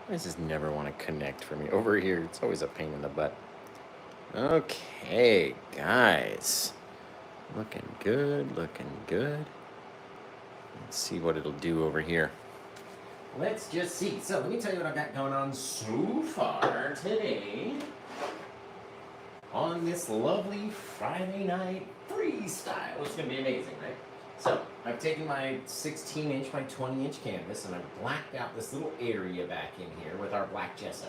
Why does this never want to connect for me? Over here, it's always a pain in the butt. Okay, guys. Looking good, looking good. Let's see what it'll do over here. Let's just see. So let me tell you what I've got going on so far today on this lovely Friday night freestyle. It's going to be amazing, right? So I've taken my 16-inch by 20-inch canvas and I've blacked out this little area back in here with our black gesso.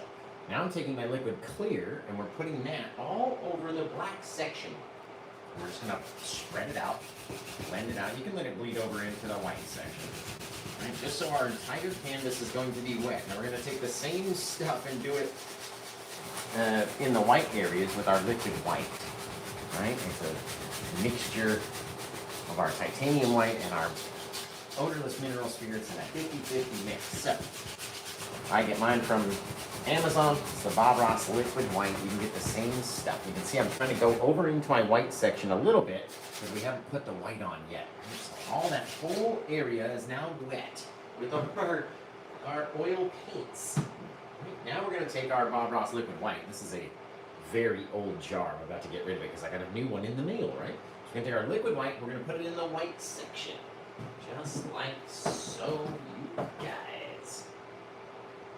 Now I'm taking my liquid clear and we're putting that all over the black section. We're just going to spread it out, blend it out. You can let it bleed over into the white section. Right? Just so our entire canvas is going to be wet. Now we're going to take the same stuff and do it in the white areas with our liquid white. Right? It's a mixture of our titanium white and our odorless mineral spirits in a 50-50 mix. So I get mine from Amazon. It's the Bob Ross liquid white. You can get the same stuff. You can see I'm trying to go over into my white section a little bit because we haven't put the white on yet. So all that whole area is now wet with our oil paints. Right, now we're going to take our Bob Ross liquid white. This is a very old jar. I'm about to get rid of it because I got a new one in the mail, right? We're going to take our liquid white. We're going to put it in the white section. Just like so, you guys.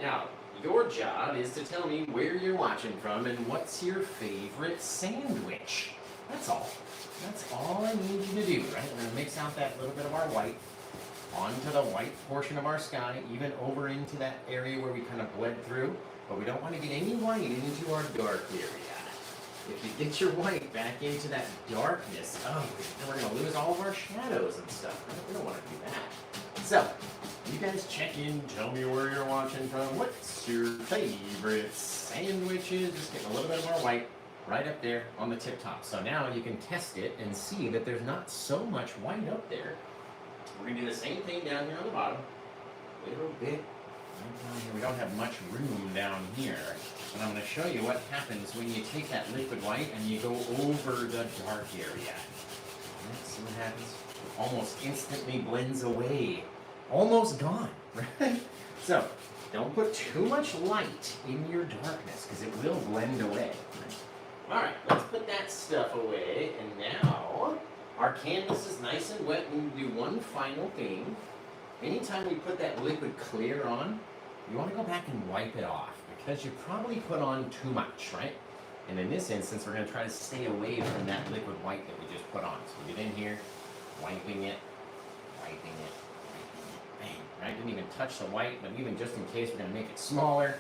Now, your job is to tell me where you're watching from and what's your favorite sandwich. That's all. That's all I need you to do, right? We're going to mix out that little bit of our white onto the white portion of our sky, even over into that area where we kind of bled through. But we don't want to get any white into our dark area. If you get your white back into that darkness, oh, then we're going to lose all of our shadows and stuff. Right? We don't want to do that. So, you guys check in, tell me where you're watching from. What's your favorite sandwiches? Just getting a little bit of our white right up there on the tip top. So now you can test it and see that there's not so much white up there. We're going to do the same thing down here on the bottom. A little bit right down here. We don't have much room down here. And I'm going to show you what happens when you take that liquid white and you go over the dark area. Let's see what happens. Almost instantly blends away. Almost gone, right? So, don't put too much light in your darkness because it will blend away. Right? All right, let's put that stuff away. And now, our canvas is nice and wet. We need to do one final thing. Anytime we put that liquid clear on, you want to go back and wipe it off because you probably put on too much, right? And in this instance, we're going to try to stay away from that liquid white that we just put on. So we get in here, wiping it, bang, right? Didn't even touch the white, but even just in case, we're going to make it smaller,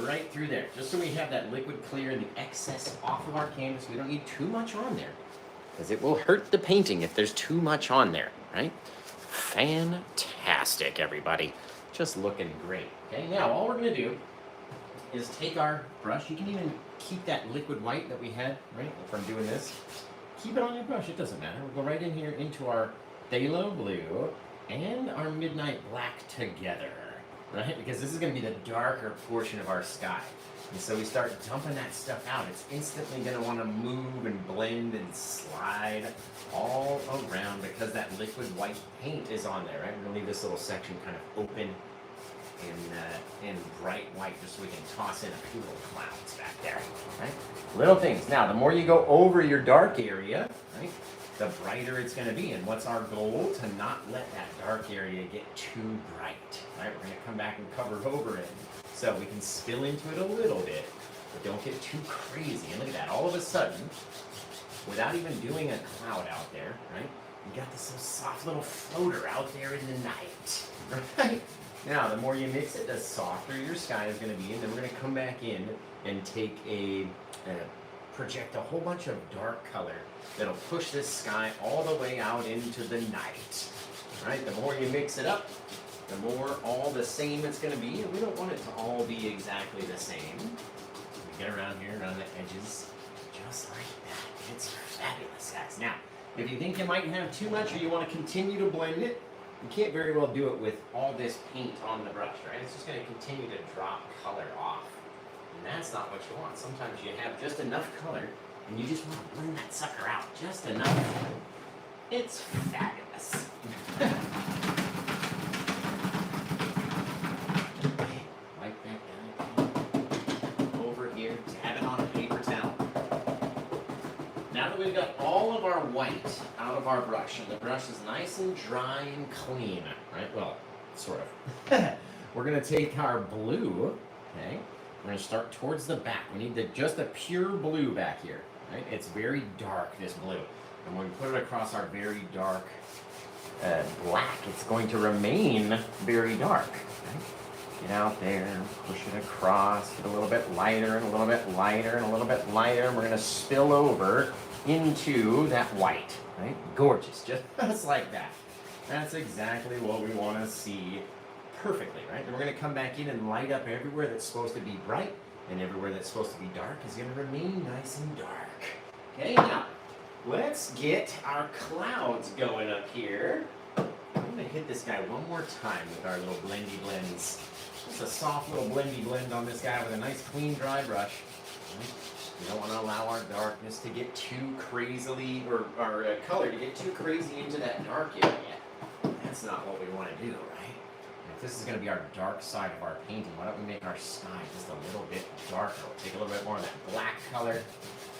right through there. Just so we have that liquid clear and the excess off of our canvas. We don't need too much on there because it will hurt the painting if there's too much on there, right? Fantastic, everybody. Just looking great. Okay, now all we're going to do is take our brush. You can even keep that liquid white that we had, right, from doing this. Keep it on your brush. It doesn't matter. We'll go right in here into our phthalo blue and our midnight black together, right? Because this is going to be the darker portion of our sky. And so we start dumping that stuff out. It's instantly going to want to move and blend and slide all around because that liquid white paint is on there, right? We're going to leave this little section kind of open and bright white just so we can toss in a few little clouds back there, right? Little things. Now, the more you go over your dark area, right, the brighter it's going to be. And what's our goal? To not let that dark area get too bright, right? We're going to come back and cover over it so we can spill into it a little bit, but don't get too crazy. And look at that. All of a sudden, without even doing a cloud out there, right, you got this little soft little floater out there in the night, right? Now, the more you mix it, the softer your sky is going to be. And then we're going to come back in and take project a whole bunch of dark color that'll push this sky all the way out into the night. Right? The more you mix it up, the more all the same it's going to be. And we don't want it to all be exactly the same. We get around here, around the edges, just like that. It's fabulous, guys. Now, if you think you might have too much or you want to continue to blend it, you can't very well do it with all this paint on the brush, right? It's just going to continue to drop color off. And that's not what you want. Sometimes you have just enough color and you just want to blend that sucker out just enough. It's fabulous. Wipe that that we've got all of our white out of our brush, and the brush is nice and dry and clean, right? Well, sort of. We're going to take our blue, okay? We're going to start towards the back. We need just a pure blue back here, right? It's very dark, this blue. And when we put it across our very dark black, it's going to remain very dark, right? Get out there, push it across, get a little bit lighter and a little bit lighter and a little bit lighter, and we're going to spill over into that white, right? Gorgeous, just like that. That's exactly what we want to see perfectly, right? And we're going to come back in and light up everywhere that's supposed to be bright, and everywhere that's supposed to be dark is going to remain nice and dark. Okay, now, let's get our clouds going up here. I'm going to hit this guy one more time with our little blendy blends. Just a soft little blendy blend on this guy with a nice clean dry brush. We don't want to allow our darkness to get too crazily, or our color to get too crazy into that dark area. That's not what we want to do, right? If this is going to be our dark side of our painting, why don't we make our sky just a little bit darker? We'll take a little bit more of that black color,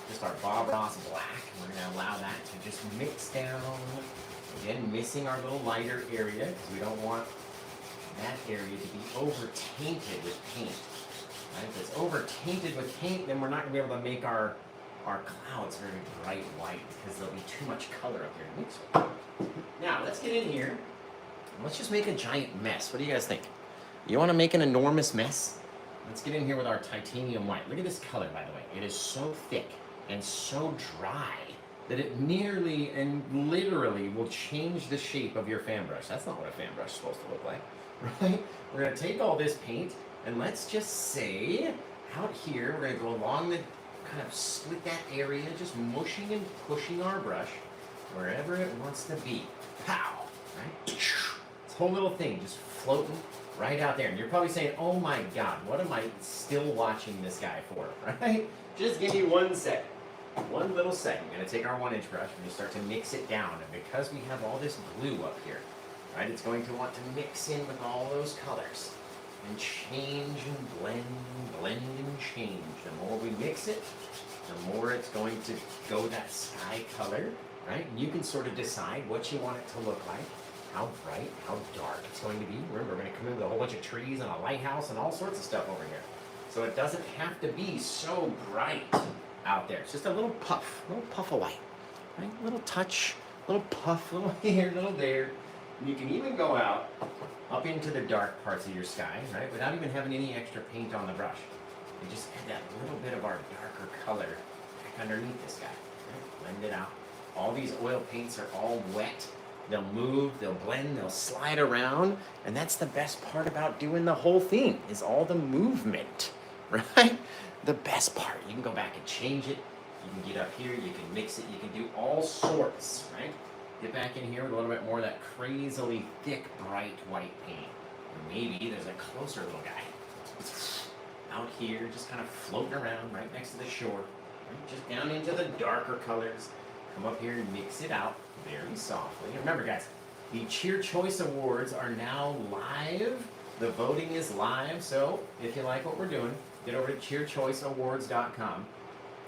just our Bob Ross black. We're going to allow that to just mix down. Again, missing our little lighter area, because we don't want that area to be over-tainted with paint. Right? If it's over-tainted with paint, then we're not going to be able to make our clouds very bright white, because there'll be too much color up there to mix with. Now, let's get in here. Let's just make a giant mess. What do you guys think? You want to make an enormous mess? Let's get in here with our titanium white. Look at this color, by the way. It is so thick and so dry that it nearly and literally will change the shape of your fan brush. That's not what a fan brush is supposed to look like, right? We're going to take all this paint, and let's just say, out here, we're going to go along the, kind of split that area, just mushing and pushing our brush wherever it wants to be. Pow! Right? This whole little thing just floating right out there. And you're probably saying, oh my God, what am I still watching this guy for, right? Just give me 1 second. One little second. We're going to take our 1-inch brush and we start to mix it down. And because we have all this blue up here, right, it's going to want to mix in with all those colors and change and blend and change. The more we mix it, the more it's going to go that sky color, right? And you can sort of decide what you want it to look like, how bright, how dark it's going to be. Remember, we're going to come in with a whole bunch of trees and a lighthouse and all sorts of stuff over here. So it doesn't have to be so bright out there. It's just a little puff of white, right? A little touch, little puff, little here, little there. And you can even go out up into the dark parts of your sky, right? Without even having any extra paint on the brush. And just add that little bit of our darker color back underneath this guy, right? Blend it out. All these oil paints are all wet. They'll move, they'll blend, they'll slide around. And that's the best part about doing the whole thing, is all the movement, right? The best part. You can go back and change it. You can get up here, you can mix it, you can do all sorts, right? Get back in here with a little bit more of that crazily thick, bright white paint. And maybe there's a closer little guy out here, just kind of floating around right next to the shore. Right? Just down into the darker colors. Come up here and mix it out very softly. And remember, guys, the Cheer Choice Awards are now live. The voting is live, so if you like what we're doing, get over to cheerchoiceawards.com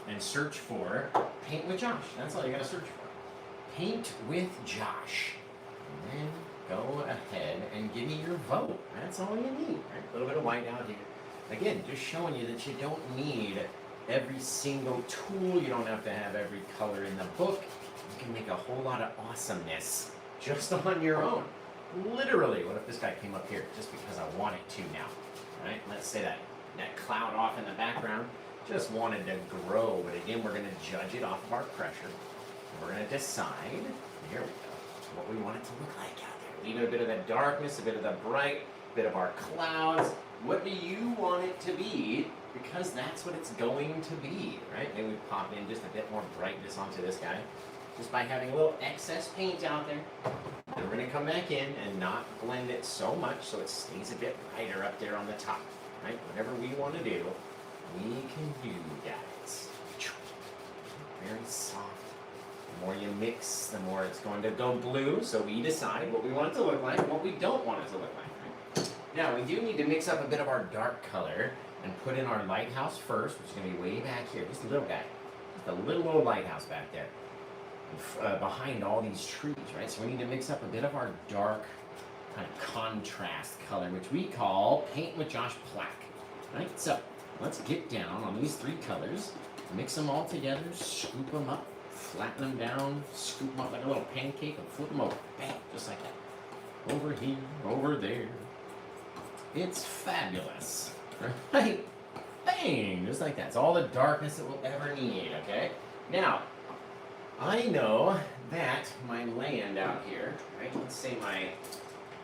and search for Paint with Josh. That's all you gotta search for. Paint with Josh. And then go ahead and give me your vote. That's all you need. Right? A little bit of white out here. Again, just showing you that you don't need every single tool. You don't have to have every color in the book. You can make a whole lot of awesomeness just on your own. Literally, what if this guy came up here just because I want it to now? Right? Let's say that cloud off in the background just wanted to grow, but again, we're going to judge it off of our pressure. And we're going to decide, here we go, what we want it to look like out there. Leave it a bit of the darkness, a bit of the bright, a bit of our clouds. What do you want it to be? Because that's what it's going to be, right? Maybe we pop in just a bit more brightness onto this guy, just by having a little excess paint out there. And we're going to come back in and not blend it so much so it stays a bit brighter up there on the top, right? Whatever we want to do, we can do, guys. Very soft. The more you mix, the more it's going to go blue, so we decide what we want it to look like and what we don't want it to look like, right? Now, we do need to mix up a bit of our dark color and put in our lighthouse first, which is going to be way back here. Just a little guy. the little old lighthouse back there, behind all these trees, right? So we need to mix up a bit of our dark kind of contrast color, which we call Paint with Josh Black, right? So let's get down on these 3 colors, mix them all together, scoop them up, flatten them down, scoop them up like a little pancake, and flip them over. Bam, just like that. Over here, over there. It's fabulous, right? Bang, just like that. It's all the darkness that we'll ever need, okay? Now, I know that my land out here, right?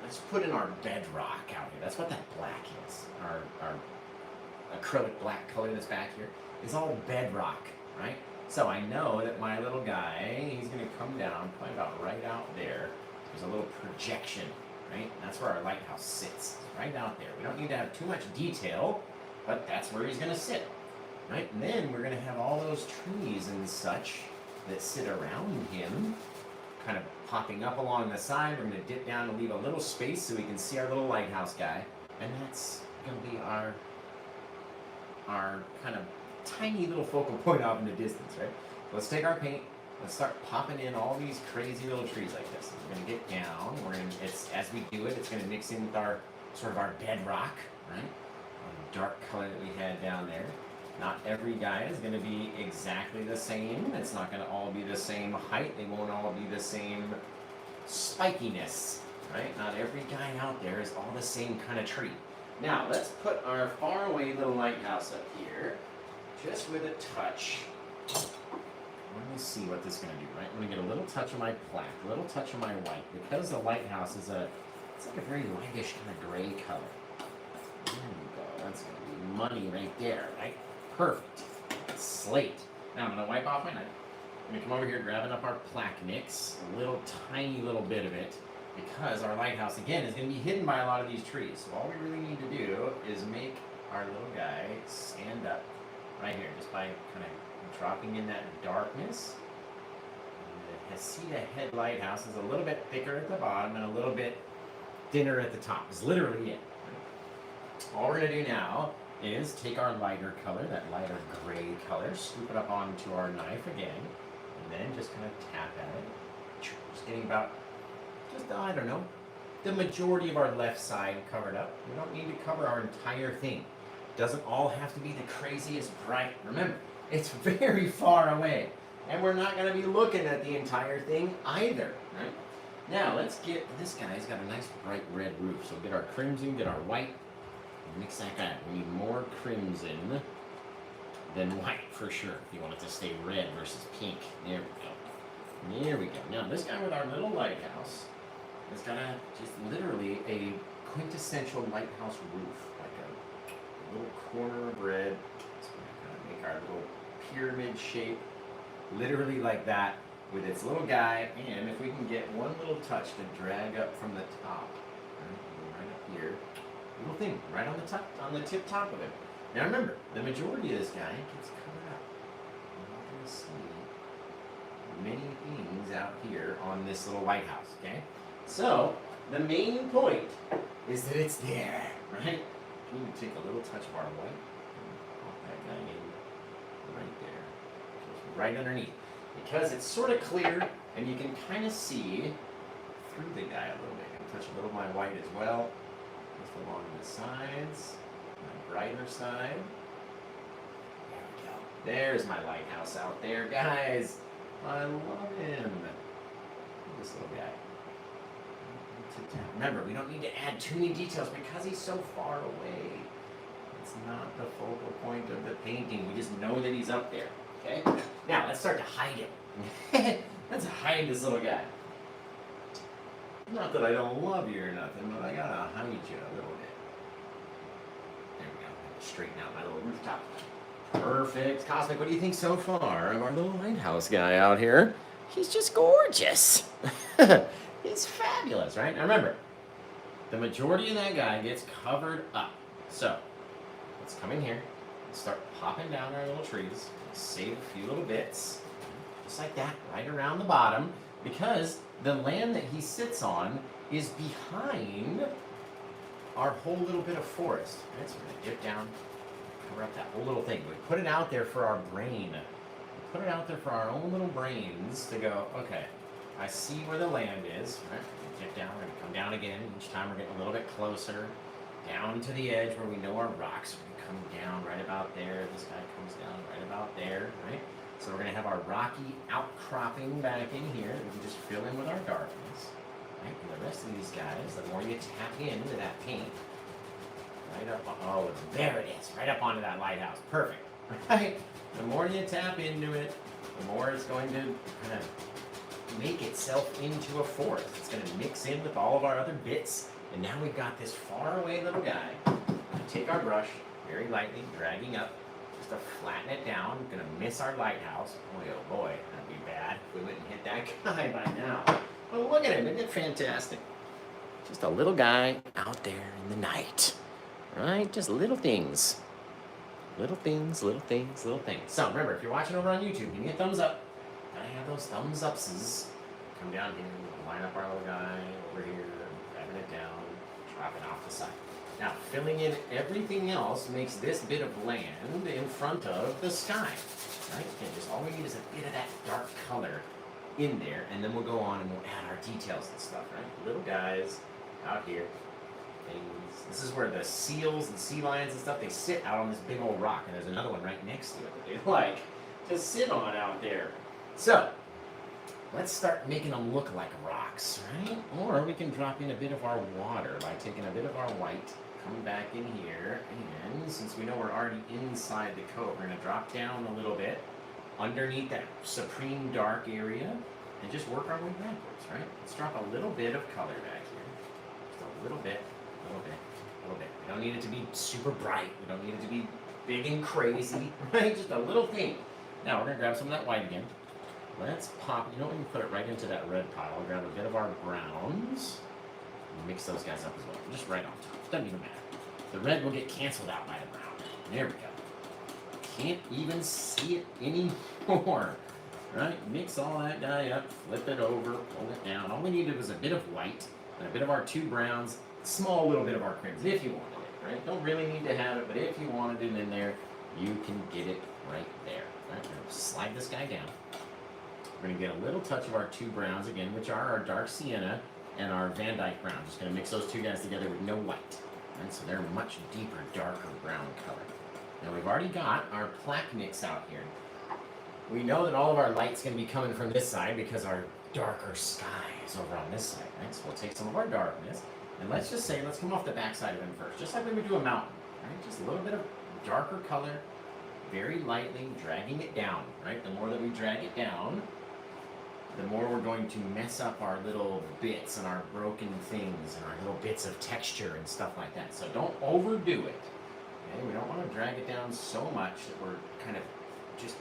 Let's put in our bedrock out here. That's what that black is. Our acrylic black color that's back here is all bedrock, right? So I know that my little guy, he's gonna come down probably about right out there. There's a little projection, right? That's where our lighthouse sits, right out there. We don't need to have too much detail, but that's where he's gonna sit, right? And then we're gonna have all those trees and such that sit around him, kind of popping up along the side. We're gonna dip down and leave a little space so we can see our little lighthouse guy. And that's gonna be our kind of tiny little focal point off in the distance, right? Let's take our paint. Let's start popping in all these crazy little trees like this. We're gonna get down. As we do it, it's gonna mix in with our sort of our bedrock, right? The dark color that we had down there. Not every guy is gonna be exactly the same. It's not gonna all be the same height. They won't all be the same spikiness, right? Not every guy out there is all the same kind of tree. Now, let's put our faraway little lighthouse up here, just with a touch. Let me see what this is going to do, right? I'm going to get a little touch of my black, a little touch of my white, because the lighthouse is it's like a very lightish kind of gray color. There we go. That's going to be money right there, right? Perfect. Slate. Now I'm going to wipe off my knife. I'm going to come over here, grabbing up our plaque mix, a little tiny little bit of it, because our lighthouse, again, is going to be hidden by a lot of these trees. So all we really need to do is make our little guy stand up right here, just by kind of dropping in that darkness. And the Hesita head lighthouse is a little bit thicker at the bottom and a little bit thinner at the top. It's literally it. All we're going to do now is take our lighter color, that lighter gray color, scoop it up onto our knife again, and then just kind of tap at it. Just getting about, I don't know, the majority of our left side covered up. We don't need to cover our entire thing. Doesn't all have to be the craziest bright. Remember, it's very far away. And we're not going to be looking at the entire thing either, right? Now, let's get, this guy's got a nice bright red roof. So get our crimson, get our white, and mix that guy. We need more crimson than white for sure, if you want it to stay red versus pink. There we go. There we go. Now, this guy with our little lighthouse has got just literally a quintessential lighthouse roof, like a little corner of red. So we're going to make our little pyramid shape, literally like that, with its little guy. And if we can get one little touch to drag up from the top, right up here, little thing right on the top, on the tip top of it. Now remember, the majority of this guy gets covered up. You're not going to see many things out here on this little lighthouse, okay? So, the main point is that it's there, right? We need to take a little touch of our white and pop that guy in right there, just right underneath. Because it's sort of clear, and you can kind of see through the guy a little bit. I'm going to touch a little of my white as well, just along the sides, my brighter side. There we go. There's my lighthouse out there, guys. I love him. This little guy. Remember, we don't need to add too many details because he's so far away. It's not the focal point of the painting. We just know that he's up there. Okay? Now, let's start to hide him. Let's hide this little guy. Not that I don't love you or nothing, but I gotta hide you a little bit. There we go. Straighten out my little rooftop. Perfect. Cosmic, what do you think so far of our little lighthouse guy out here? He's just gorgeous. He's fabulous, right? Now remember, the majority of that guy gets covered up. So, let's come in here and start popping down our little trees. Save a few little bits, just like that, right around the bottom, because the land that he sits on is behind our whole little bit of forest. Right? So we're going to dip down, cover up that whole little thing. We put it out there for our brain Put it out there for our own little brains to go, okay, I see where the land is, right? Get down, we're gonna come down again. Each time we're getting a little bit closer, down to the edge where we know our rocks are gonna come down right about there. This guy comes down right about there, right? So we're gonna have our rocky outcropping back in here that we can just fill in with our darkness, right? And the rest of these guys, the more you tap into that paint, right up, oh, there it is, right up onto that lighthouse, perfect, right? The more you tap into it, the more it's going to kind of make itself into a forest. It's going to mix in with all of our other bits, and now we've got this far away little guy. Take our brush, very lightly, dragging up, just to flatten it down. We're going to miss our lighthouse. Boy, oh boy, that'd be bad if we wouldn't hit that guy by now. Well, look at him, isn't it fantastic? Just a little guy out there in the night, right? Just little things. Little things, little things, little things. So remember, if you're watching over on YouTube, give me a thumbs up. Gotta have those thumbs upses. Come down here, line up our little guy over here, grabbing it down, dropping off the side. Now, filling in everything else makes this bit of land in front of the sky. Right? Okay, just all we need is a bit of that dark color in there, and then we'll go on and we'll add our details and stuff, right? Little guys out here. Things. This is where the seals and sea lions and stuff, they sit out on this big old rock, and there's another one right next to it that they like to sit on out there. So, let's start making them look like rocks, right? Or we can drop in a bit of our water by taking a bit of our white, come back in here, and since we know we're already inside the cove, we're going to drop down a little bit underneath that supreme dark area and just work our way backwards, right? Let's drop a little bit of color back here. Just a little bit. A little bit, a little bit. We don't need it to be super bright. We don't need it to be big and crazy, right? Just a little thing. Now we're gonna grab some of that white again. Let's pop, you know what, we can put it right into that red pile. Grab a bit of our browns. And mix those guys up as well. Just right on top. Doesn't even matter. The red will get canceled out by the brown. There we go. Can't even see it anymore. Right? Mix all that guy up, flip it over, pull it down. All we needed was a bit of white and a bit of our two browns. Small little bit of our crimson if you wanted it, right? Don't really need to have it, but if you wanted it in there, you can get it right there. Right? We're going to slide this guy down. We're going to get a little touch of our two browns again, which are our dark Sienna and our Van Dyke brown. Just going to mix those two guys together with no white. Right? So they're a much deeper, darker brown color. Now we've already got our plaque mix out here. We know that all of our light's going to be coming from this side because our darker sky is over on this side, right? So we'll take some of our darkness. And let's just say, let's come off the back side of him first, just like we would do a mountain, right? Just a little bit of darker color, very lightly dragging it down, right? The more that we drag it down, the more we're going to mess up our little bits and our broken things and our little bits of texture and stuff like that. So don't overdo it, okay? We don't want to drag it down so much that we're kind of just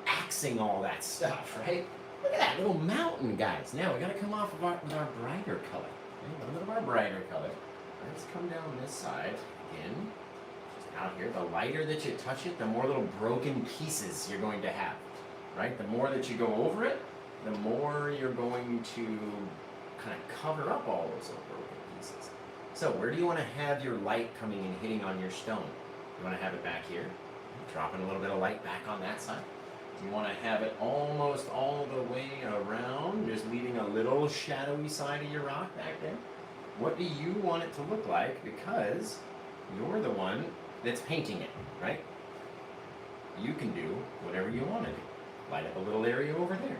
axing all that stuff, right? Look at that little mountain, guys. Now we got to come off of with our brighter color. A little bit of our brighter color. Let's come down this side again. Just out here. The lighter that you touch it, the more little broken pieces you're going to have. Right? The more that you go over it, the more you're going to kind of cover up all those little broken pieces. So where do you want to have your light coming and hitting on your stone? You want to have it back here. Dropping a little bit of light back on that side. You want to have it almost all the way around, just leaving a little shadowy side of your rock back there. What do you want it to look like? Because you're the one that's painting it, right? You can do whatever you want to do. Light up a little area over there.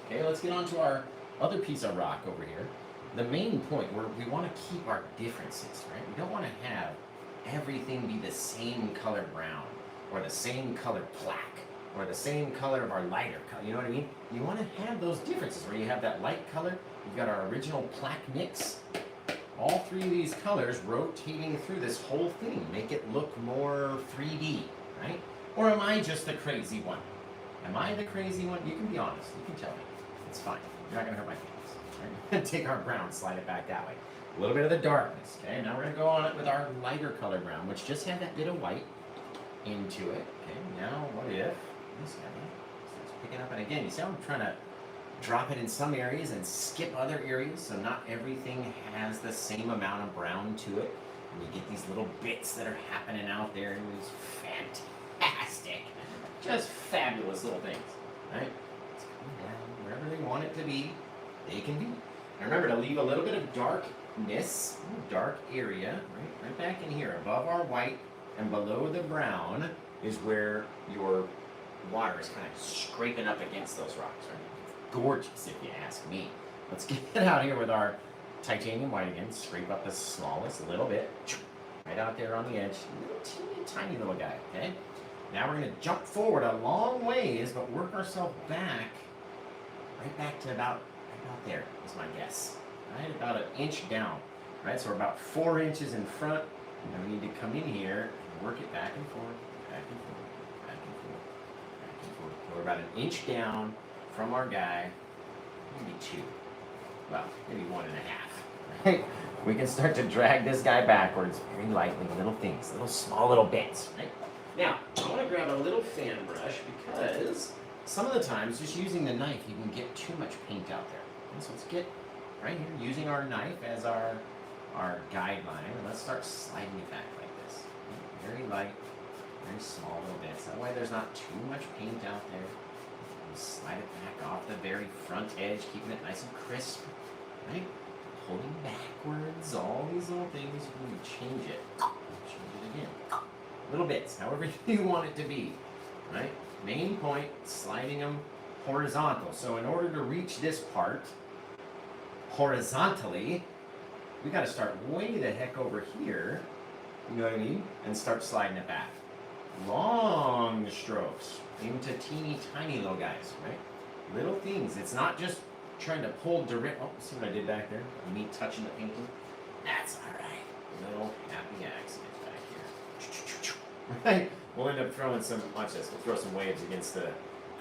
Okay, let's get on to our other piece of rock over here. The main point where we want to keep our differences, right? We don't want to have everything be the same color brown or the same color black, or the same color of our lighter color, you know what I mean? You want to have those differences where you have that light color, you've got our original plaque mix, all three of these colors rotating through this whole thing, make it look more 3D, right? Or am I just the crazy one? Am I the crazy one? You can be honest, you can tell me. It's fine, you're not going to hurt my feelings. Right? Take our brown, slide it back that way. A little bit of the darkness, okay? Now we're going to go on it with our lighter color brown, which just had that bit of white into it. Okay, now what if this guy starts picking up, and again, you see how I'm trying to drop it in some areas and skip other areas, so not everything has the same amount of brown to it, and you get these little bits that are happening out there, and these fantastic. Just fabulous little things, right? It's coming down wherever they want it to be, they can be. And remember to leave a little bit of darkness, dark area, right back in here, above our white and below the brown is where your water is kind of scraping up against those rocks, right? Gorgeous, if you ask me. Let's get out here with our titanium white again. Scrape up the smallest little bit, right out there on the edge. Little teeny tiny little guy, okay? Now we're going to jump forward a long ways, but work ourselves back, right back to about there is my guess. Right, about an inch down. Right, so we're about 4 inches in front, and we need to come in here and work it back and forth, back and forth, back and forth, back and forth. So we're about an inch down from our guy, maybe 2. Well, maybe 1.5. Right? We can start to drag this guy backwards very lightly, little things, little small little bits. Right? Now, I want to grab a little fan brush because some of the times just using the knife you can get too much paint out there. And so let's get right here using our knife as our guideline, and let's start sliding it back like this. Very light, very small little bits. That way there's not too much paint out there. Slide it back off the very front edge, keeping it nice and crisp, right? Holding backwards, all these little things, you can change it again. Little bits, however you want it to be, right? Main point, sliding them horizontal. So in order to reach this part horizontally, we got to start way the heck over here, you know what I mean? And start sliding it back. Long strokes into teeny tiny little guys, right? Little things. It's not just trying to pull direct. Oh, see what I did back there? Me touching the painting? That's all right. Little happy accidents back here. Right? We'll end up throwing some, watch this, we'll throw some waves against the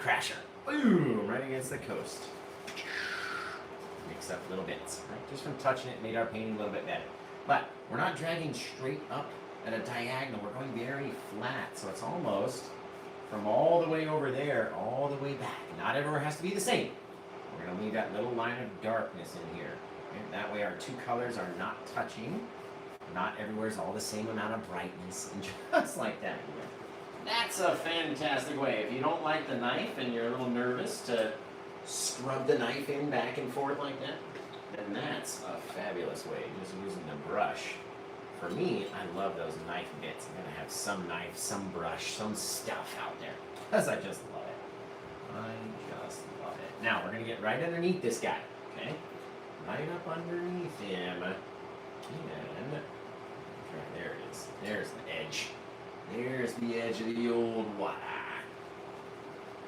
crasher. Boom! Right against the coast. Mix up little bits, right? Just from touching it made our painting a little bit better. But we're not dragging straight up at a diagonal. We're going very flat. So it's almost from all the way over there, all the way back. Not everywhere has to be the same. We're going to leave that little line of darkness in here. Okay? That way our two colors are not touching. Not everywhere is all the same amount of brightness. And just like that. That's a fantastic way. If you don't like the knife and you're a little nervous to scrub the knife in back and forth like that, then that's a fabulous way, just using the brush. For me, I love those knife bits. I'm going to have some knife, some brush, some stuff out there. Because I just love it. I just love it. Now, we're going to get right underneath this guy, okay? Right up underneath him. And, there it is. There's the edge. There's the edge of the old wire.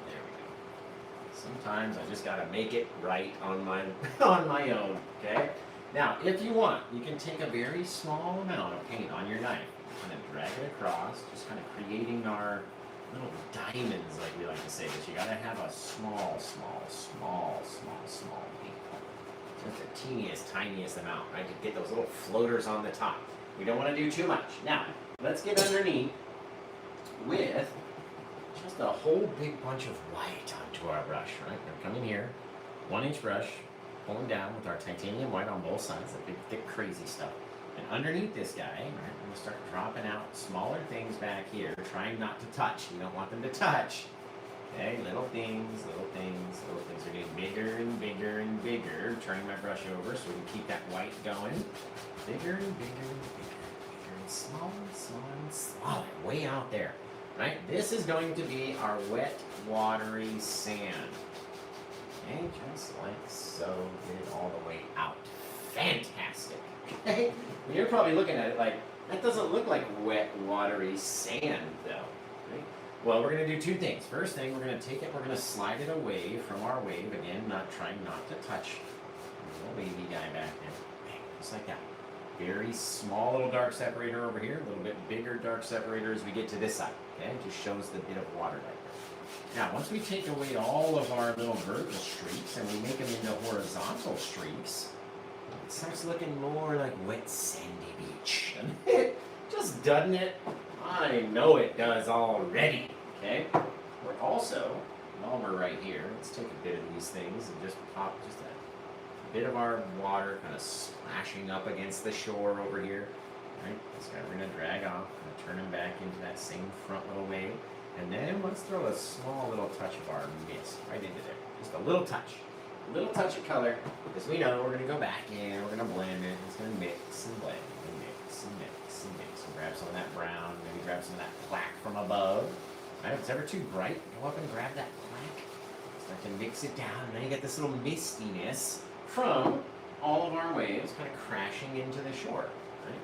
There we go. Sometimes I just gotta make it right on my own. Okay. Now, if you want, you can take a very small amount of paint on your knife, kind of drag it across, just kind of creating our little diamonds, like we like to say. But you gotta have a small paint. Just the teeniest, tiniest amount, right? To get those little floaters on the top. We don't want to do too much. Now, let's get underneath with just a whole big bunch of white onto our brush, right? We're coming here, 1-inch brush, pulling down with our titanium white on both sides, that big, thick, crazy stuff. And underneath this guy, right, we're going to start dropping out smaller things back here, trying not to touch. We don't want them to touch. Okay, little things. Are getting bigger and bigger and bigger. Turning my brush over so we can keep that white going. Bigger and bigger and bigger and smaller and smaller. Way out there. Right? This is going to be our wet, watery sand. Okay, just like so. Get it all the way out. Fantastic. Okay? You're probably looking at it like, that doesn't look like wet, watery sand, though. Right? Well, we're going to do two things. First thing, we're going to take it, we're going to slide it away from our wave. Again, trying not to touch the little wavy guy back there. Just like that. Very small little dark separator over here. A little bit bigger dark separator as we get to this side. Okay, it just shows the bit of water right there. Now, once we take away all of our little vertical streaks and we make them into horizontal streaks, it starts looking more like wet sandy beach. Just doesn't it? I know it does already. Okay? We're also, while we're right here, let's take a bit of these things and just pop just a bit of our water kind of splashing up against the shore over here. Right? This guy we're going to drag off and turn him back into that same front little wave. And then let's throw a small little touch of our mist right into there. Just a little touch. A little touch of color, because we know we're going to go back in, we're going to blend it, it's going to mix and blend, and mix and mix and mix. And grab some of that brown, maybe grab some of that plaque from above. Right? If it's ever too bright, go up and grab that plaque. Start to mix it down, and then you get this little mistiness from all of our waves kind of crashing into the shore. Right?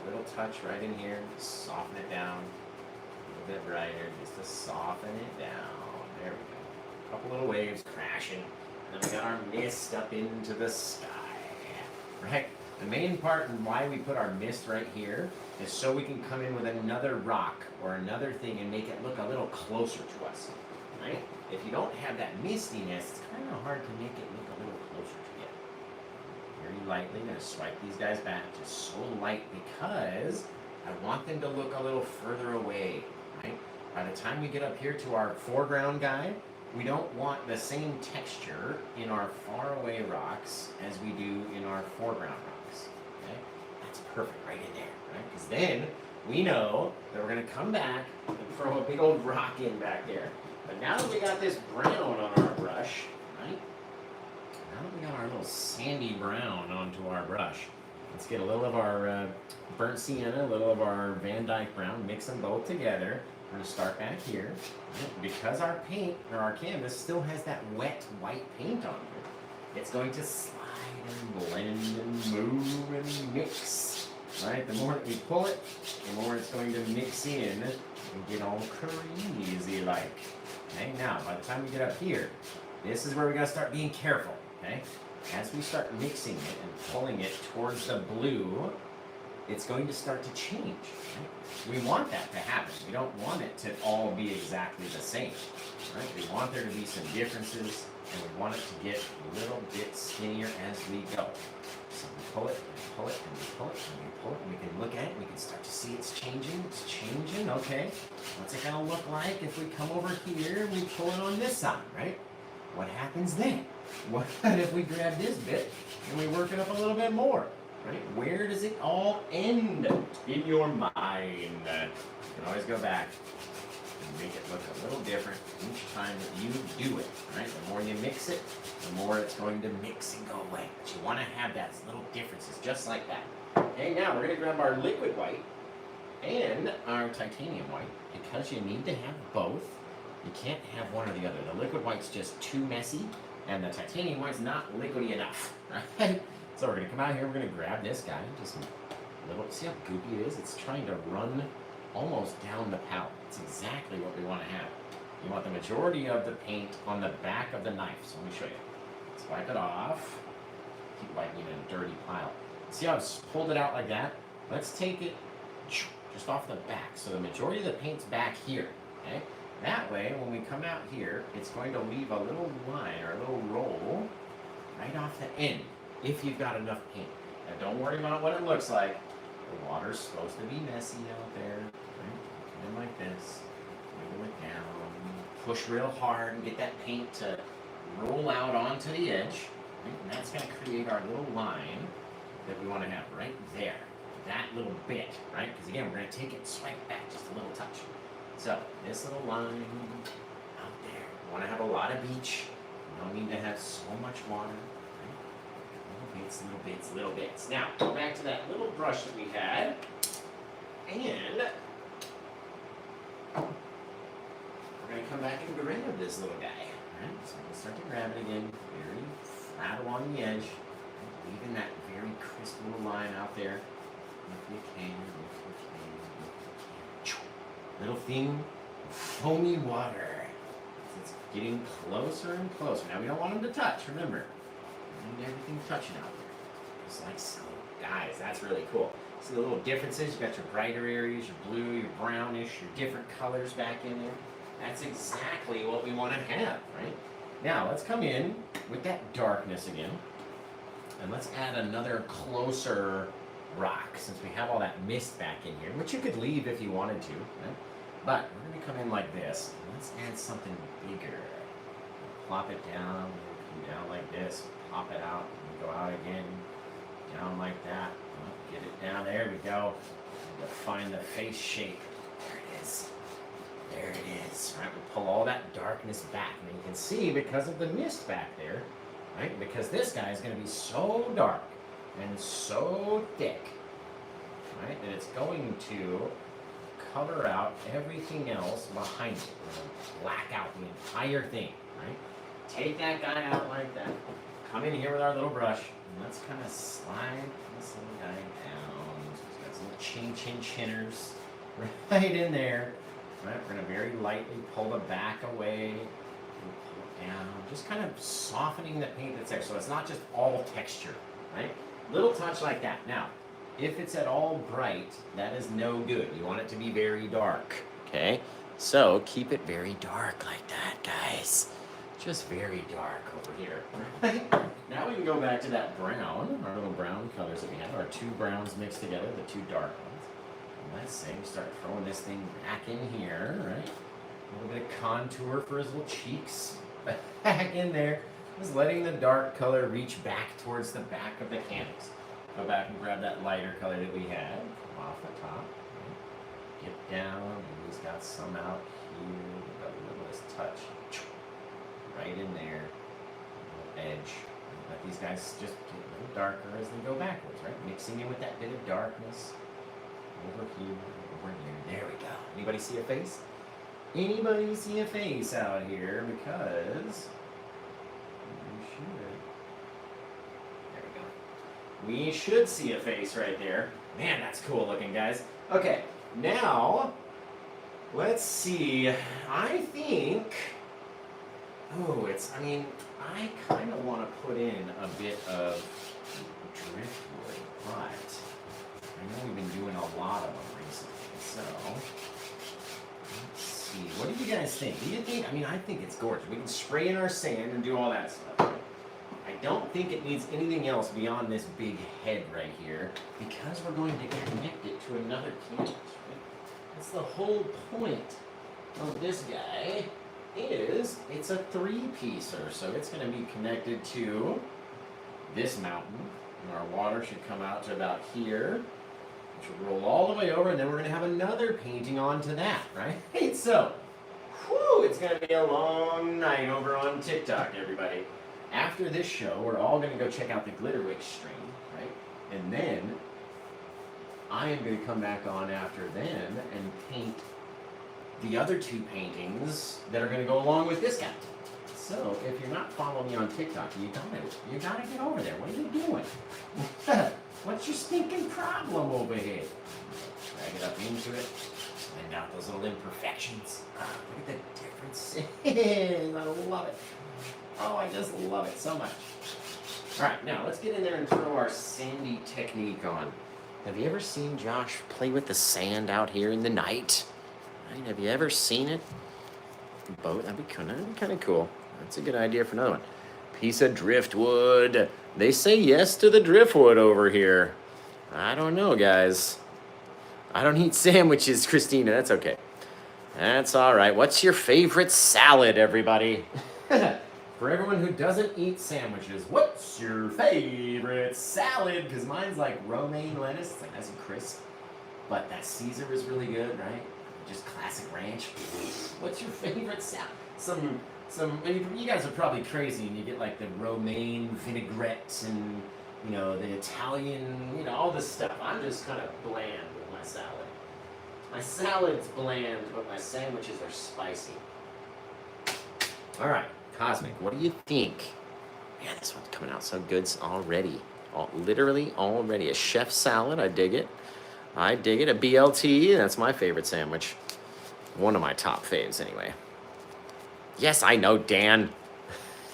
A little touch right in here, just soften it down. A little bit brighter, just to soften it down. There we go. A couple little waves crashing. And then we got our mist up into the sky. Right? The main part and why we put our mist right here is so we can come in with another rock or another thing and make it look a little closer to us. Right? If you don't have that mistiness, it's kind of hard to make it look a little closer to you. Very lightly, I'm going to swipe these guys back just so light because I want them to look a little further away. Right? By the time we get up here to our foreground guy, we don't want the same texture in our faraway rocks as we do in our foreground rocks. Okay? That's perfect right in there, right? Because then we know that we're going to come back and throw a big old rock in back there. But now that we got this brown on our brush, right? Now that we got our little sandy brown onto our brush, let's get a little of our burnt sienna, a little of our Van Dyke brown, mix them both together. We're going to start back here. Because our paint, or our canvas, still has that wet white paint on it, it's going to slide and blend and move and mix. Right? The more that we pull it, the more it's going to mix in and get all crazy like. Okay? Now, by the time we get up here, this is where we got to start being careful. Okay? As we start mixing it and pulling it towards the blue, it's going to start to change. Right? We want that to happen. We don't want it to all be exactly the same. Right? We want there to be some differences, and we want it to get a little bit skinnier as we go. So we pull it, and we pull it, and we pull it, and we pull it, and we can look at it, and we can start to see it's changing. It's changing, okay. What's it going to look like if we come over here and we pull it on this side, right? What happens then? What if we grab this bit and we work it up a little bit more? Right? Where does it all end in your mind? You can always go back and make it look a little different each time that you do it. Right? The more you mix it, the more it's going to mix and go away. But you want to have that little differences just like that. Okay, now we're going to grab our liquid white and our titanium white because you need to have both. You can't have one or the other. The liquid white's just too messy, and the titanium white's not liquidy enough. Right? So we're going to come out here, we're going to grab this guy, just a little, see how goopy it is? It's trying to run almost down the palette. It's exactly what we want to have. You want the majority of the paint on the back of the knife. So let me show you. Let's wipe it off. Keep wiping it in a dirty pile. See how I've pulled it out like that? Let's take it just off the back. So the majority of the paint's back here, okay? That way, when we come out here, it's going to leave a little line or a little roll right off the end. If you've got enough paint. Now don't worry about what it looks like. The water's supposed to be messy out there. Right? Come in like this. Wiggle it down. Push real hard and get that paint to roll out onto the edge. Right? And that's going to create our little line that we want to have right there. That little bit, right? Because again, we're going to take it and swipe back just a little touch. So, this little line out there. We want to have a lot of beach. We don't need to have so much water. Little bits, little bits. Now, go back to that little brush that we had, and we're going to come back and grab this little guy. Right? So we'll start to grab it again, very flat along the edge, leaving that very crisp little line out there. If you can, if you can. Little thing of foamy water. It's getting closer and closer. Now, we don't want them to touch, remember. We need everything touching out there. Just like so. Guys, that's really cool. See the little differences? You got your brighter areas, your blue, your brownish, your different colors back in there. That's exactly what we want to have, right? Now, let's come in with that darkness again. And let's add another closer rock, since we have all that mist back in here, which you could leave if you wanted to, right? But we're going to come in like this. Let's add something bigger. Plop it down, come down like this, pop it out, and go out again, down like that. Get it down, there we go. Define the face shape. There it is. There it is, right? We pull all that darkness back. And you can see because of the mist back there, right? Because this guy is going to be so dark and so thick, right? That it's going to color out everything else behind it. We're going to black out the entire thing, right? Take that guy out like that. Come in here with our little brush, and let's kind of slide this little guy down. So he's got some little chinners right in there. Right, we're going to very lightly pull the back away, pull it down, just kind of softening the paint that's there. So it's not just all texture, right? Little touch like that. Now, if it's at all bright, that is no good. You want it to be very dark, okay? So keep it very dark like that, guys. Just very dark over here. Now we can go back to that brown, our little brown colors that we have, our two browns mixed together, the two dark ones. Let's say we start throwing this thing back in here, right? A little bit of contour for his little cheeks. Back in there. Just letting the dark color reach back towards the back of the canvas. Go back and grab that lighter color that we had. Come off the top. Right? Get down. And he's got some out here. We've got a little touch. Right in there. Edge. Let these guys just get a little darker as they go backwards, right? Mixing in with that bit of darkness. Over here, over here. There we go. Anybody see a face? Anybody see a face out here? Because we should. There we go. We should see a face right there. Man, that's cool looking, guys. Okay, now let's see. I think. Oh, I kind of want to put in a bit of driftwood, but I know we've been doing a lot of them recently, so let's see. What do you guys think? Do you think? I think it's gorgeous. We can spray in our sand and do all that stuff. I don't think it needs anything else beyond this big head right here because we're going to connect it to another canvas, right? That's the whole point of this guy. It's a three-piecer, so it's going to be connected to this mountain, and our water should come out to about here. Which will roll all the way over, and then we're going to have another painting onto that, right? So, whew, it's going to be a long night over on TikTok, everybody. After this show, we're all going to go check out the Glitterwick stream, right? And then, I am going to come back on after then and paint the other two paintings that are going to go along with this guy. So, if you're not following me on TikTok, you gotta get over there. What are you doing? What's your stinking problem over here? Drag it up into it. Find out those little imperfections. Look at the differences. I love it. Oh, I just love it so much. All right, now let's get in there and throw our sandy technique on. Have you ever seen Josh play with the sand out here in the night? Right? Have you ever seen it? Boat? That'd be kind of cool. That's a good idea for another one. Piece of driftwood. They say yes to the driftwood over here. I don't know, guys. I don't eat sandwiches, Christina. That's okay. That's all right. What's your favorite salad, everybody? For everyone who doesn't eat sandwiches, what's your favorite salad? Because mine's like romaine lettuce. It's like nice and crisp. But that Caesar is really good, right? Just classic ranch. What's your favorite salad? You guys are probably crazy and you get like the romaine vinaigrette and, the Italian, all this stuff. I'm just kind of bland with my salad. My salad's bland, but my sandwiches are spicy. All right, Cosmic, what do you think? Man, this one's coming out so good already. Literally already. A chef salad, I dig it. A BLT, that's my favorite sandwich. One of my top faves, anyway. Yes, I know, Dan.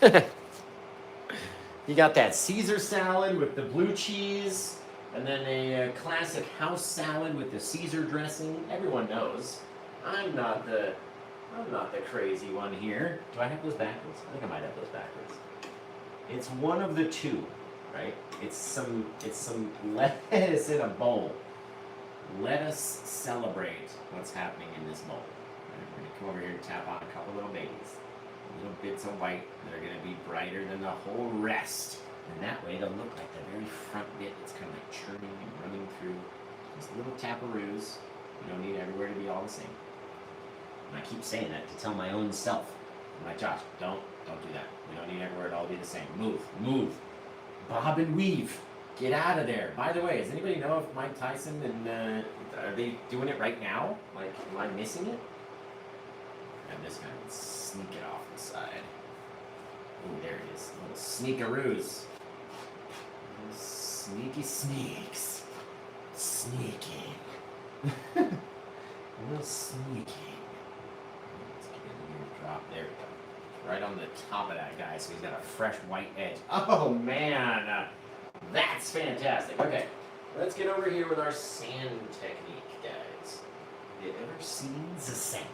You got that Caesar salad with the blue cheese, and then a classic house salad with the Caesar dressing. Everyone knows. I'm not the crazy one here. Do I have those backwards? I think I might have those backwards. It's one of the two, right? It's some lettuce in a bowl. Let us celebrate what's happening in this bowl. Right, we're going to come over here and tap on a couple little babies. Little bits of white that are going to be brighter than the whole rest. And that way they'll look like the very front bit. It's kind of like churning and running through. Just little taparoos. You don't need everywhere to be all the same. And I keep saying that to tell my own self. I'm like, Josh, don't do that. We don't need everywhere to all be the same. Move. Bob and weave. Get out of there. By the way, does anybody know if Mike Tyson and are they doing it right now? Like, am I missing it? Grab this guy and sneak it off the side. Ooh, there it is. Little sneakaroos. Little sneaky sneaks. Sneaking. A little sneaking. Let's get a weird drop. There we go. Right on the top of that guy, so he's got a fresh white edge. Oh man, that's fantastic. Okay, let's get over here with our sand technique, guys. You ever seen the sand?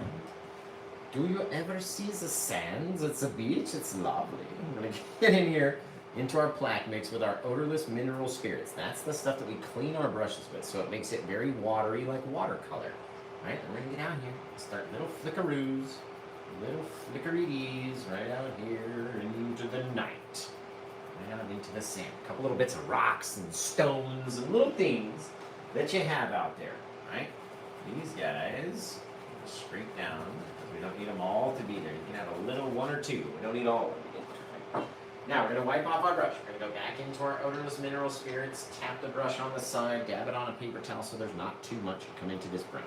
Do you ever see the sands? It's a beach. It's lovely. I'm gonna get in here into our plaque mix with our odorless mineral spirits. That's the stuff that we clean our brushes with, so it makes it very watery, like watercolor. All right, we're gonna get out here, start little flickaroos, little flickerities right out here into the night, right out into the sand. A couple little bits of rocks and stones and little things that you have out there. Right? These guys scrape down because we don't need them all to be there. You can have a little one or two. We don't need all of them. Now we're going to wipe off our brush. We're going to go back into our odorless mineral spirits, tap the brush on the side, dab it on a paper towel so there's not too much to come into this brown.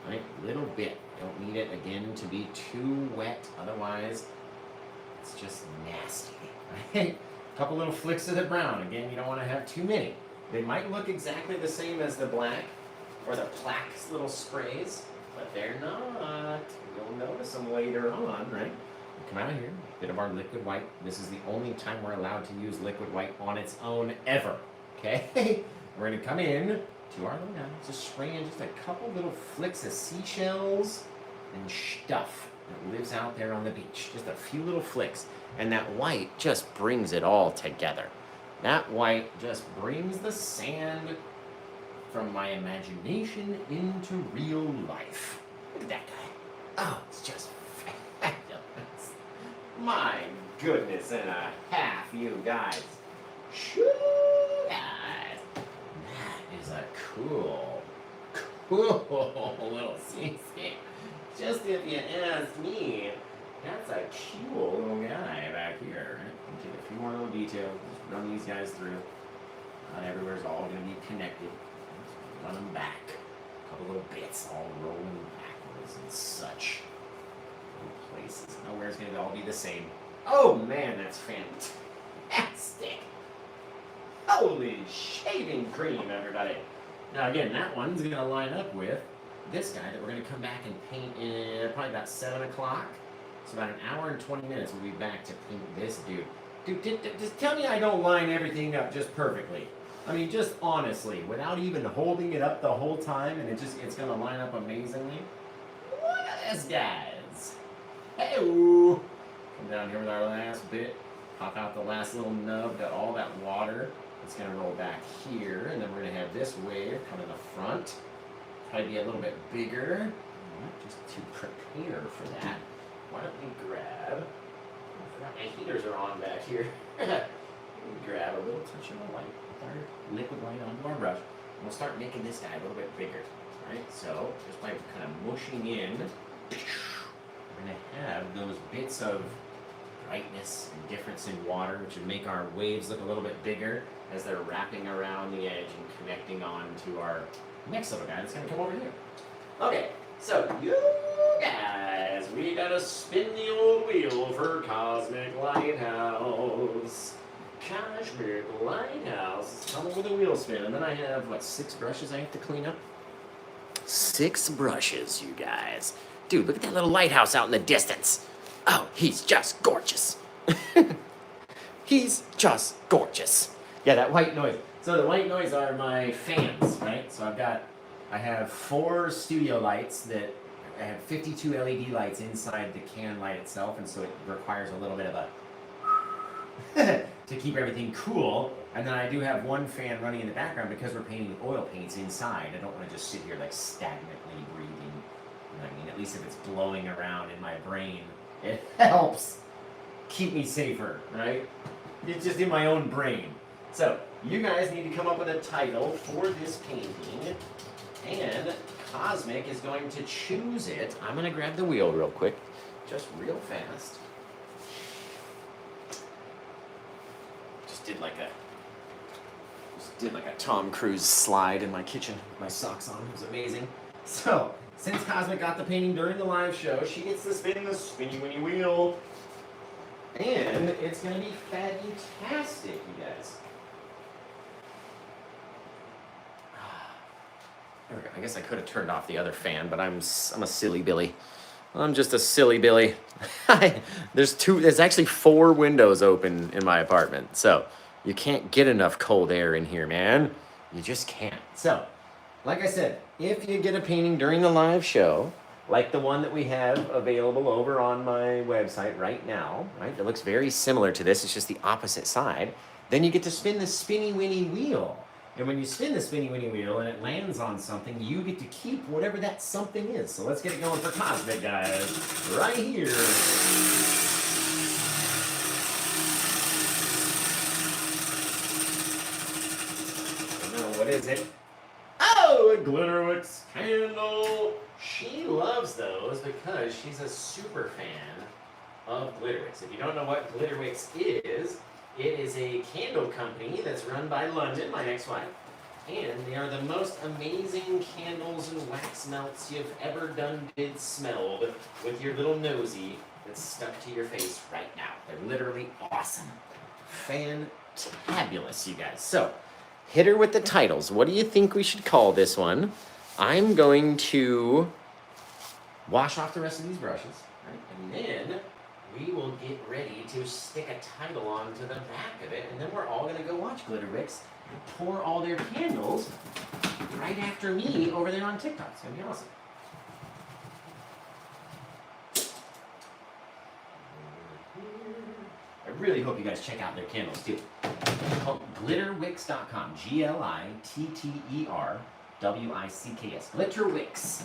Right? Little bit. Don't need it, again, to be too wet. Otherwise, it's just nasty. Right? A couple little flicks of the brown. Again, you don't want to have too many. They might look exactly the same as the black or the plaque's little sprays, but they're not. You'll notice them later on, right? Come out here, bit of our liquid white. This is the only time we're allowed to use liquid white on its own ever, okay? We're gonna come in to our little guy, just spray in just a couple little flicks of seashells and stuff that lives out there on the beach. Just a few little flicks, and that white just brings it all together. That white just brings the sand from my imagination into real life. Look at that guy. Oh, it's just fabulous. My goodness and a half, you guys. Shoo, guys. That is a cool little seascape. Just if you ask me, that's a cool little guy back here. Right? Take a few more little details. Just run these guys through. Not everywhere's all going to be connected. Just run them back. A couple little bits all rolling backwards and such. Places. Nowhere's going to all be the same. Oh man, that's fantastic. Holy shaving cream, everybody. Now again, that one's going to line up with this guy that we're going to come back and paint in probably about 7 o'clock. So about an hour and 20 minutes we'll be back to paint this dude. Dude, just tell me I don't line everything up just perfectly. I mean, just honestly, without even holding it up the whole time, and it's going to line up amazingly. Look at this, guys. Hey-oo. Come down here with our last bit. Pop out the last little nub, got all that water. It's going to roll back here, and then we're going to have this wave come in the front. Probably be a little bit bigger. Just to prepare for that, why don't we grab, I forgot my heaters are on back here. We grab a little touch of the white, our liquid white onto our brush, and we'll start making this guy a little bit bigger. Right? So, just by kind of mushing in, we're going to have those bits of brightness and difference in water, which would make our waves look a little bit bigger as they're wrapping around the edge and connecting on to our next little guy that's going to come over here. Okay, so you guys, we gotta spin the old wheel for Cosmic Lighthouse. Cosmic Lighthouse is coming with a wheel spin, and then I have, what, 6 brushes I have to clean up? 6 brushes, you guys. Dude, look at that little lighthouse out in the distance. Oh, he's just gorgeous. He's just gorgeous. Yeah, that white noise. So the white noise are my fans, right? So I have 4 studio lights that I have 52 LED lights inside the can light itself, and so it requires a little bit of a to keep everything cool. And then I do have 1 fan running in the background because we're painting oil paints inside. I don't want to just sit here like stagnantly breathing. You know what I mean? At least if it's blowing around in my brain, it helps keep me safer, right? It's just in my own brain. So, you guys need to come up with a title for this painting and Cosmic is going to choose it. I'm going to grab the wheel real quick, just real fast. Just did like a Tom Cruise slide in my kitchen with my socks on. It was amazing. So, since Cosmic got the painting during the live show, she gets to spin the spinny winny wheel. And it's going to be fantastic, you guys. There we go. I guess I could have turned off the other fan, but I'm a silly Billy. I'm just a silly Billy. There's actually 4 windows open in my apartment. So, you can't get enough cold air in here, man. You just can't. So, like I said, if you get a painting during the live show, like the one that we have available over on my website right now, right? It looks very similar to this. It's just the opposite side. Then you get to spin the spinny winny wheel. And when you spin the spinny winny wheel and it lands on something, you get to keep whatever that something is. So let's get it going for Cosmic, guys. Right here. What is it? Oh, a Glitterwix candle. She loves those because she's a super fan of Glitterwix. If you don't know what Glitterwix is, it is a candle company that's run by London, my ex-wife. And they are the most amazing candles and wax melts you've ever smelled with your little nosy that's stuck to your face right now. They're literally awesome. Fantabulous, you guys. So, hit her with the titles. What do you think we should call this one? I'm going to wash off the rest of these brushes, right? And then we will get ready to stick a title onto the back of it, and then we're all going to go watch Glitterwix pour all their candles right after me over there on TikTok. It's going to be awesome. I really hope you guys check out their candles too. It's called glitterwix.com. Glitterwicks. Glitterwix.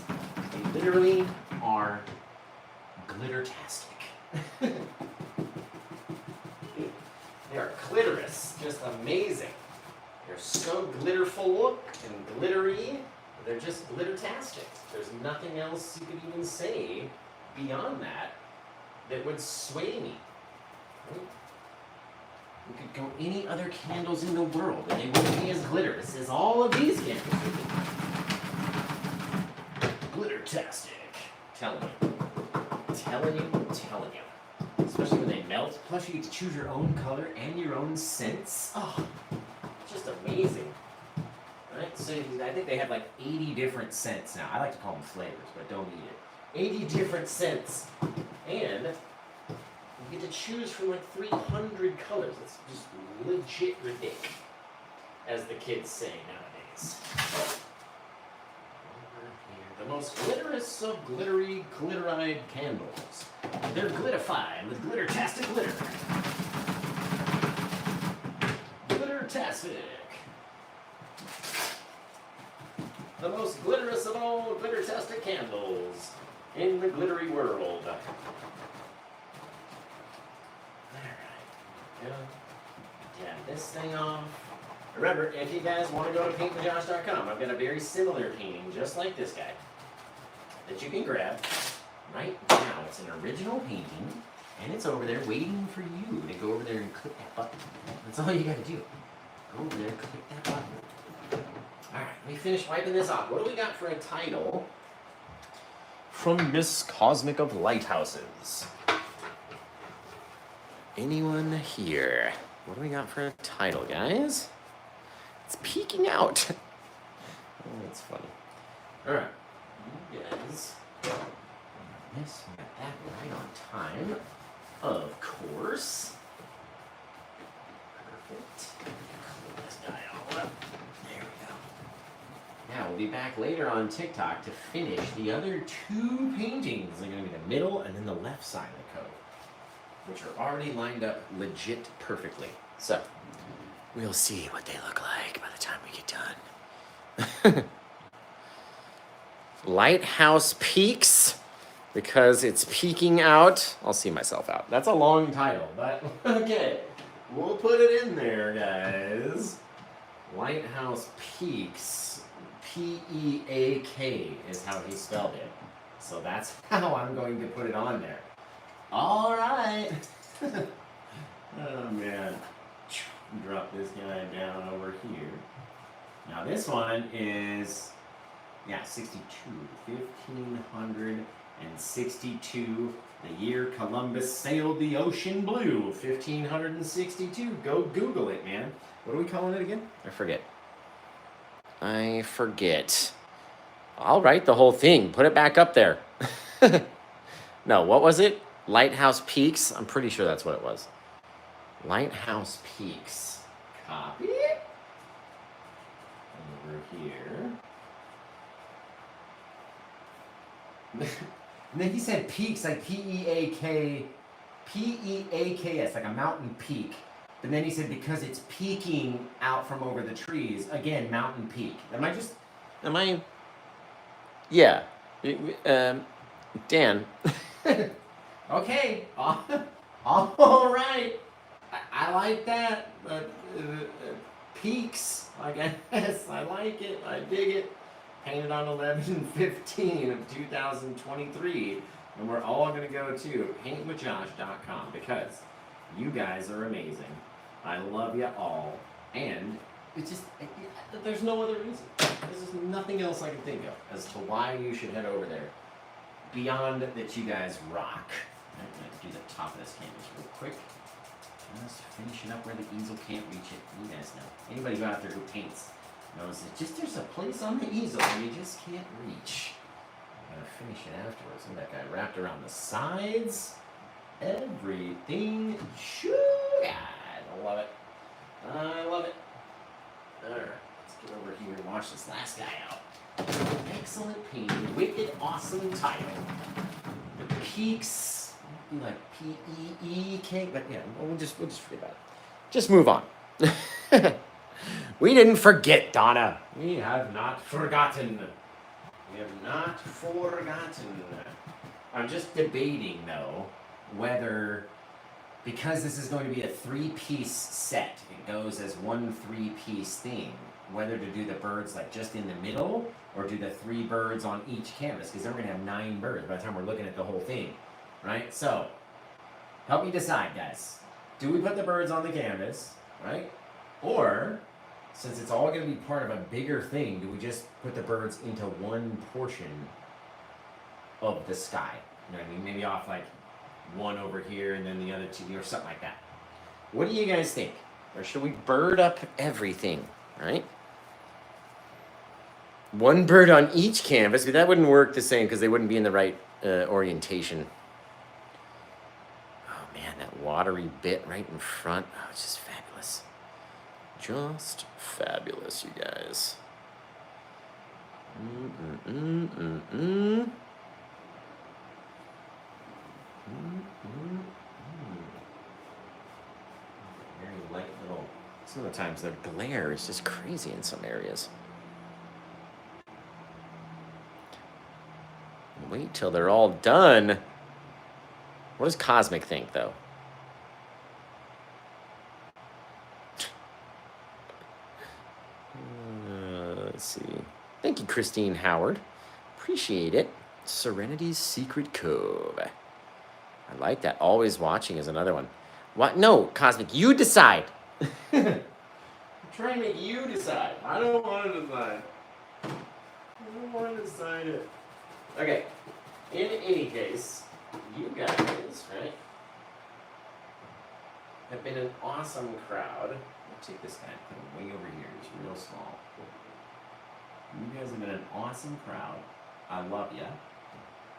They literally are glittertastic. They are clitoris. Just amazing. They're so glitterful and glittery. They're just glittertastic. There's nothing else you could even say beyond that that would sway me. Right? We could go any other candles in the world and they wouldn't be as glitterous as all of these candles would be. Glittertastic. Telling you. Especially when they melt. Plus you get to choose your own color and your own scents. Oh, just amazing. Right? So I think they have like 80 different scents now. I like to call them flavors, but don't eat it. 80 different scents. And you get to choose from like 300 colors. It's just legit ridiculous, as the kids say nowadays. Over here, the most glitterous of glittery, glitteride candles. They're glittified with glittertastic glitter. Glittertastic. The most glitterous of all glittertastic candles in the glittery world. Tap this thing off. Remember, if you guys want to go to paintwithjosh.com, I've got a very similar painting, just like this guy, that you can grab right now. It's an original painting, and it's over there waiting for you to go over there and click that button. That's all you got to do. Go over there and click that button. Alright, let me finish wiping this off. What do we got for a title from Miss Cosmic of Lighthouses? Anyone here? What do we got for a title, guys? It's peeking out. Oh, that's funny. Alright. You guys. Yes, we got that right on time. Of course. Perfect. Clean this guy all up. There we go. Now, we'll be back later on TikTok to finish the other 2 paintings. They're going to be the middle and then the left side of the code, which are already lined up legit perfectly. So, we'll see what they look like by the time we get done. Lighthouse Peaks, because it's peeking out. I'll see myself out. That's a long title, but okay. We'll put it in there, guys. Lighthouse Peaks. P-E-A-K is how he spelled it. So that's how I'm going to put it on there. All right. Oh, man. Drop this guy down over here. Now this one is, yeah, 62. 1562. The year Columbus sailed the ocean blue. 1562. Go Google it, man. What are we calling it again? I forget. I'll write the whole thing. Put it back up there. No, what was it? Lighthouse Peaks? I'm pretty sure that's what it was. Lighthouse Peaks. Copy it. Over here. And then he said peaks, like P-E-A-K-S, like a mountain peak. But then he said because it's peeking out from over the trees, again, mountain peak. Yeah. Dan. Okay. All right. I like that. Peaks, I guess. I like it. I dig it. Painted on 11/15 of 2023. And we're all going to go to paintwithjosh.com because you guys are amazing. I love you all. And it's just, there's no other reason. There's just nothing else I can think of as to why you should head over there. Beyond that you guys rock. I'm going to do the top of this canvas real quick. Just finish it up where the easel can't reach it. You guys know. Anybody out there who paints knows that just there's a place on the easel where you just can't reach. I'm going to finish it afterwards. And that guy wrapped around the sides. Everything. I love it. I love it. Alright, let's get over here and wash this last guy out. Excellent painting. Wicked awesome title. The Peaks. Like P-E-E-K, but yeah, we'll just forget about it. Just move on. We didn't forget, Donna. We have not forgotten. We have not forgotten. I'm just debating, though, whether, because this is going to be a 3-piece set, it goes as one 3-piece thing, whether to do the birds like just in the middle or do the 3 birds on each canvas, because then we're going to have 9 birds by the time we're looking at the whole thing. Right? So, help me decide, guys. Do we put the birds on the canvas, right? Or, since it's all going to be part of a bigger thing, do we just put the birds into one portion of the sky? You know what I mean? Maybe off like one over here and then the other 2, or something like that. What do you guys think? Or should we bird up everything, right? One bird on each canvas, but that wouldn't work the same because they wouldn't be in the right orientation. That watery bit right in front. Oh, it's just fabulous. Just fabulous, you guys. Very light little. Some of the times the glare is just crazy in some areas. Wait till they're all done. What does Cosmic think, though? Let's see. Thank you, Christine Howard. Appreciate it. Serenity's Secret Cove. I like that. Always watching is another one. What? No, Cosmic, you decide. I'm trying to make you decide. I don't want to decide. I don't want to decide it. Okay. In any case, you guys, right, have been an awesome crowd. I'll take this guy and put him way over here. He's real small. You guys have been an awesome crowd. I love you.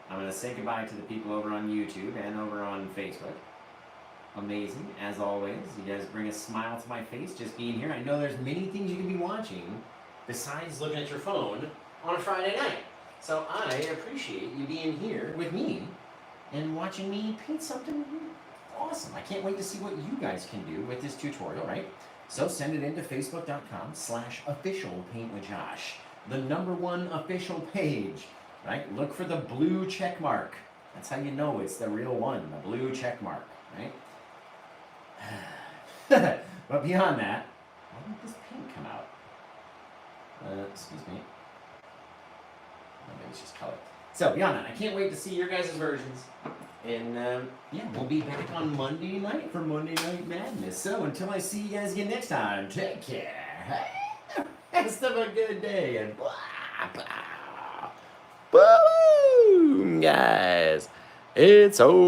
I'm going to say goodbye to the people over on YouTube and over on Facebook. Amazing, as always. You guys bring a smile to my face just being here. I know there's many things you can be watching besides looking at your phone on a Friday night. So I appreciate you being here with me and watching me paint something awesome. I can't wait to see what you guys can do with this tutorial, right? So send it into facebook.com/officialpaintwithjosh. The #1 official page, right? Look for the blue check mark. That's how you know it's the real one, the blue check mark, right? But beyond that, why didn't this paint come out? Excuse me. maybe it's just color. So beyond that, I can't wait to see your guys' versions. And yeah, we'll be back on Monday night for Monday Night Madness. So until I see you guys again next time, take care. Rest of a good day and blah, blah. Boom, guys. It's over.